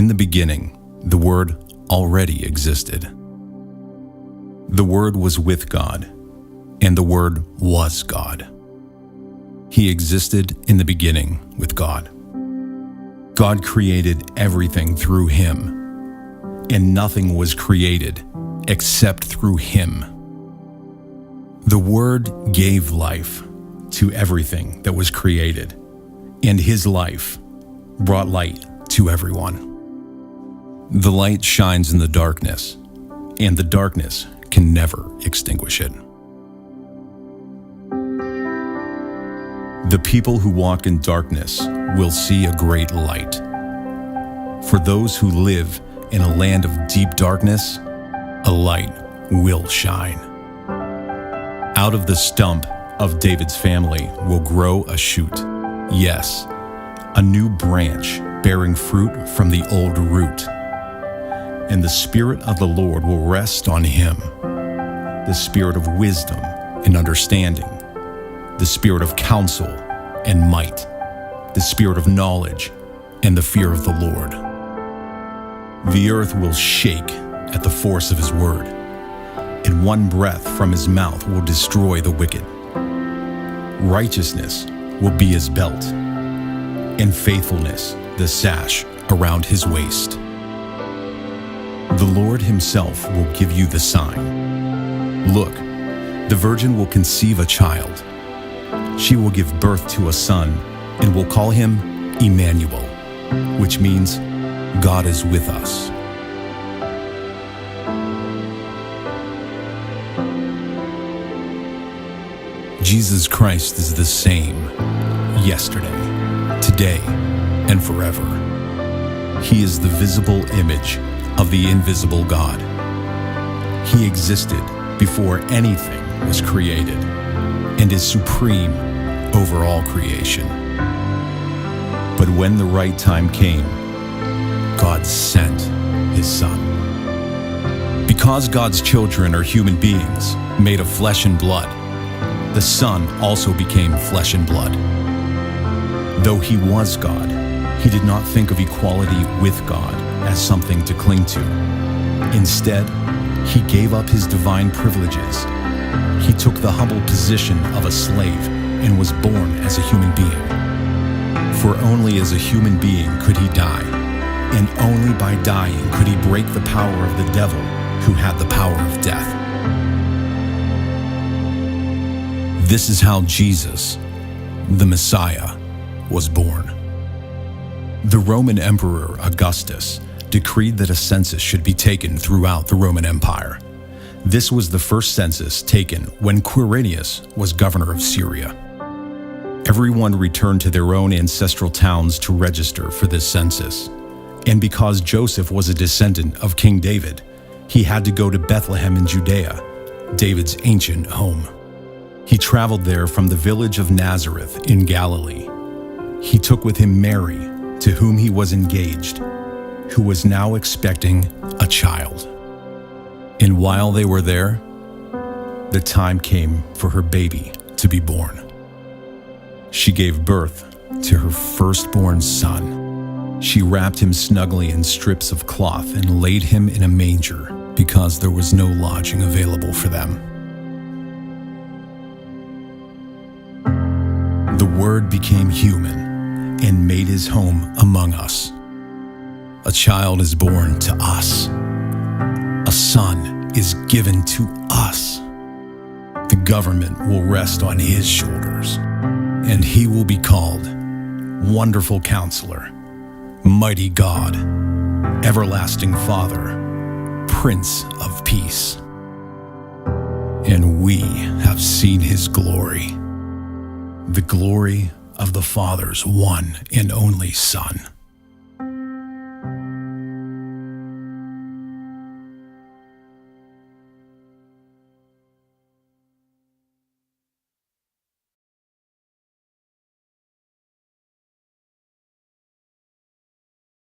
In the beginning, the Word already existed. The Word was with God, and the Word was God. He existed in the beginning with God. God created everything through Him, and nothing was created except through Him. The Word gave life to everything that was created, and His life brought light to everyone. The light shines in the darkness, and the darkness can never extinguish it. The people who walk in darkness will see a great light. For those who live in a land of deep darkness, a light will shine. Out of the stump of David's family will grow a shoot, yes, a new branch bearing fruit from the old root. And the Spirit of the Lord will rest on him, the Spirit of wisdom and understanding, the Spirit of counsel and might, the Spirit of knowledge and the fear of the Lord. The earth will shake at the force of his word, and one breath from his mouth will destroy the wicked. Righteousness will be his belt, and faithfulness the sash around his waist. The Lord himself will give you the sign. Look, the virgin will conceive a child. She will give birth to a son and will call him Emmanuel, which means God is with us. Jesus Christ is the same yesterday, today, and forever. He is the visible image of the invisible God. He existed before anything was created and is supreme over all creation. But when the right time came, God sent his Son. Because God's children are human beings made of flesh and blood, the Son also became flesh and blood. Though he was God, he did not think of equality with God as something to cling to. Instead, he gave up his divine privileges. He took the humble position of a slave and was born as a human being. For only as a human being could he die, and only by dying could he break the power of the devil who had the power of death. This is how Jesus, the Messiah, was born. The Roman Emperor Augustus decreed that a census should be taken throughout the Roman Empire. This was the first census taken when Quirinius was governor of Syria. Everyone returned to their own ancestral towns to register for this census. And because Joseph was a descendant of King David, he had to go to Bethlehem in Judea, David's ancient home. He traveled there from the village of Nazareth in Galilee. He took with him Mary, to whom he was engaged, who was now expecting a child. And while they were there, the time came for her baby to be born. She gave birth to her firstborn son. She wrapped him snugly in strips of cloth and laid him in a manger because there was no lodging available for them. The Word became human and made his home among us. A child is born to us. A son is given to us. The government will rest on his shoulders, and he will be called Wonderful Counselor, Mighty God, Everlasting Father, Prince of Peace. And we have seen his glory, the glory of the Father's one and only Son.